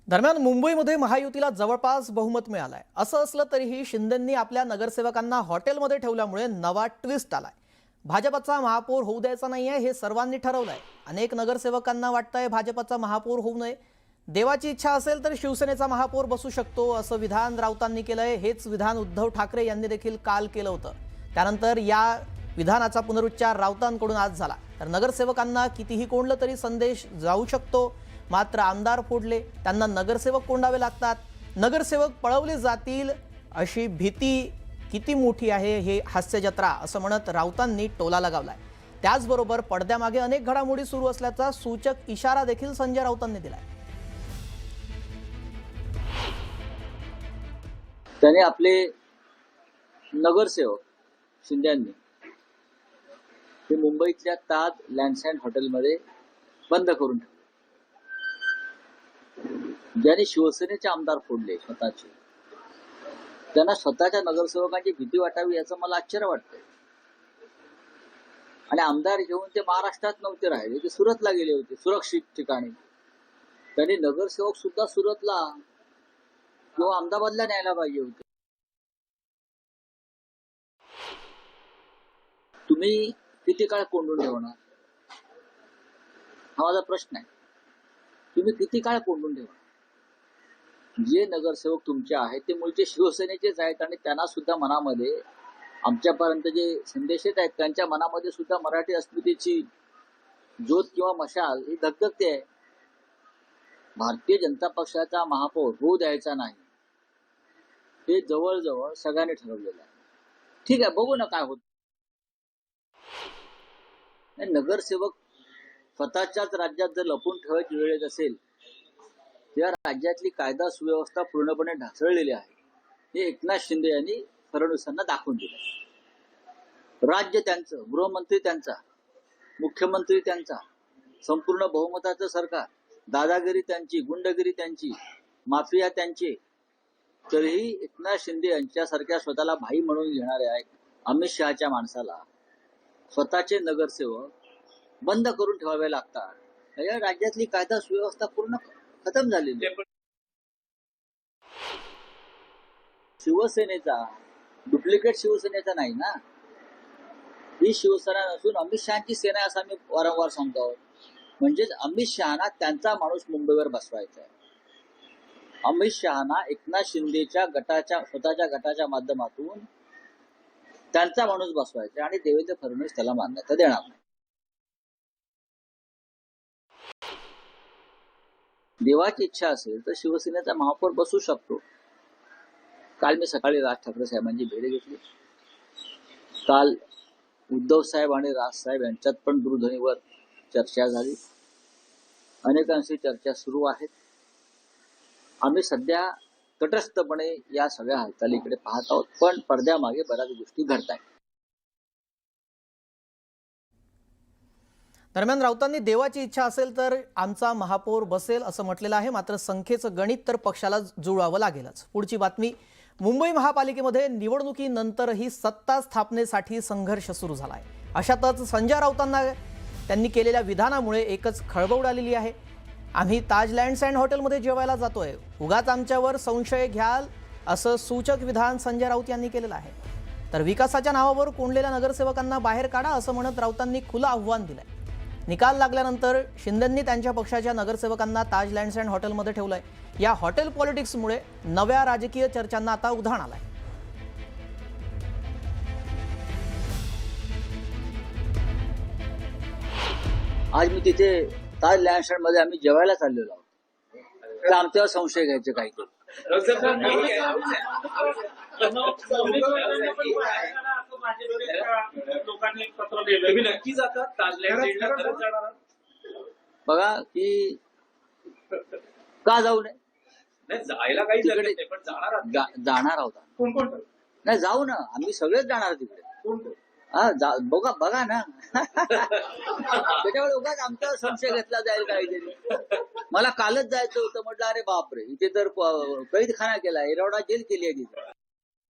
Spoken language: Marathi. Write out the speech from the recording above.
दरम्यान मुंबईमध्ये महायुतीला जवळपास बहुमत मिळालंय। असं असलं तरीही शिंदेंनी आपल्या नगरसेवकांना हॉटेलमध्ये ठेवल्यामुळे नवा ट्विस्ट आलाय। भाजपचा महापौर होऊ द्यायचा नाहीये हे सर्वांनी ठरवलंय। अनेक नगरसेवकांना वाटतंय भाजपचा महापौर होऊ नये, देवाची इच्छा असेल तर शिवसेनेचा महापौर बसू शकतो असं विधान राऊतांनी केलंय। हेच विधान उद्धव ठाकरे यांनी देखील काल केलं होतं। त्यानंतर या विधानाचा पुनरुच्चार राऊतांकडून आज झाला। तर नगरसेवकांना कितीही कोंडलं तरी संदेश जाऊ शकतो, मात्र आमदार फोडले त्यांना नगरसेवक कोंडावे लागतात, नगरसेवक पळवले जातील अशी भीती किती मोठी आहे हे हास्यजत्रा असं म्हणत राऊतांनी टोला लगावलाय। त्याचबरोबर पडद्यामागे अनेक घडामोडी सुरू असल्याचा सूचक इशारा देखील संजय राऊतांनी दिलाय। त्याने आपले नगरसेवक शिंदेंनी ते मुंबईतल्या ताज लँडसँड हॉटेलमध्ये बंद करून ठेवले। ज्यांनी शिवसेनेचे आमदार फोडले स्वतःचे, त्यांना स्वतःच्या नगरसेवकांची भीती वाटावी याचं मला आश्चर्य वाटतंय। आणि आमदार घेऊन ते महाराष्ट्रात नव्हते राहिले, ते सुरतला गेले होते, सुरक्षित ठिकाणी। त्यांनी नगरसेवक सुद्धा सुरतला किंवा अहमदाबादला न्यायला पाहिजे होते। तुम्ही किती काळ कोंडून ठेवणार हा माझा प्रश्न आहे। तुम्ही किती काळ कोंडून ठेवणार? जे नगरसेवक तुमचे आहेत ते मूळचे शिवसेनेचेच आहेत आणि त्यांना सुद्धा मनामध्ये आमच्यापर्यंत जे संदेश येत आहेत त्यांच्या मनामध्ये सुद्धा मराठी अस्मितेची ज्योत किंवा मशाल ही धगधगते आहे। भारतीय जनता पक्षाचा महापौर होऊ द्यायचा नाही हे जवळजवळ सगळ्यांनी ठरवलेलं आहे। ठीक आहे, बघू ना काय होत। नगरसेवक स्वतःच्याच राज्यात जर लपून ठेवायची वेळ येत असेल, या राज्यातली कायदा सुव्यवस्था पूर्णपणे ढासळलेली आहे हे एकनाथ शिंदे यांनी फडणवीसांना दाखवून दिलं। राज्य त्यांचं, गृहमंत्री त्यांचा, मुख्यमंत्री त्यांचा, संपूर्ण बहुमताचं सरकार, दादागिरी त्यांची, गुंडगिरी त्यांची, माफिया त्यांची। तरीही एकनाथ शिंदे यांच्यासारख्या स्वतःला भाई म्हणून घेणाऱ्या अमित शहाच्या माणसाला स्वतःचे नगरसेवक बंद करून ठेवावे लागतात। या राज्यातली कायदा सुव्यवस्था पूर्ण खतम झालेली। शिवसेनेचा डुप्लिकेट शिवसेनेचा नाही ना, ही शिवसेना नसून अमित शहाची सेना आहे असं आम्ही वारंवार सांगतो। म्हणजेच अमित शहाना त्यांचा माणूस मुंबईवर बसवायचा आहे। अमित शहाना एकनाथ शिंदेच्या गटाच्या स्वतःच्या गटाच्या माध्यमातून त्यांचा माणूस बसवायचा आणि देवेंद्र फडणवीस त्याला मान्यता देणार नाही। देवाची इच्छा असेल तर शिवसेनेचा महापौर बसू शकतो। काल मी सकाळी राज ठाकरे साहेबांची भेट घेतली। काल उद्धव साहेब आणि राज साहेब यांच्यात पण दूरध्वनीवर चर्चा झाली। अनेकांशी चर्चा सुरू आहेत। आम्ही सध्या तटस्थपणे या सगळ्या हालचालीकडे पाहत आहोत, पण पडद्यामागे बऱ्याच गोष्टी घडत आहेत। दरम्यान राऊतांनी देवाची इच्छा असेल तर आमचा महापौर बसेल असं म्हटलेलं आहे, मात्र संख्येचं गणित तर पक्षाला जुळवावं लागेलच। पुढची बातमी, मुंबई महापालिकेमध्ये निवडणुकीनंतरही सत्ता स्थापनेसाठी संघर्ष सुरू झाला आहे। अशातच संजय राऊतांना त्यांनी केलेल्या विधानामुळे एकच खळबळ उडालेली आहे। आम्ही ताज लँडसँड हॉटेलमध्ये जेवायला जातोय, उगाच आमच्यावर संशय घ्याल असं सूचक विधान संजय राऊत यांनी केलेलं आहे। तर विकासाच्या नावावर कोंडलेल्या नगरसेवकांना बाहेर काढा असं म्हणत राऊतांनी खुलं आव्हान दिलंय। निकाल लागल्यानंतर शिंदेंनी त्यांच्या पक्षाच्या नगरसेवकांना ताज लँडसँड हॉटेलमध्ये ठेवलंय। या हॉटेल पॉलिटिक्समुळे नव्या राजकीय चर्चांना आता उधाण आलंय। आज मी तिथे ताज लँडसँड मध्ये आम्ही जेवायला चाललेलो आहोत, तर आमच्यावर संशय घ्यायचे काही ते। बघा की का जाऊ नये, जायला काही जाणार आहोत नाही, जाऊ ना, आम्ही सगळेच जाणार तिकडे। बघा ना त्याच्यामुळे उगाच आमच्यावर संशय घेतला जाईल काहीतरी। मला कालच जायचं होतं, म्हटलं अरे बापरे, इथे तर कैदखाना केला, एरवडा जेल केली आहे तिथे।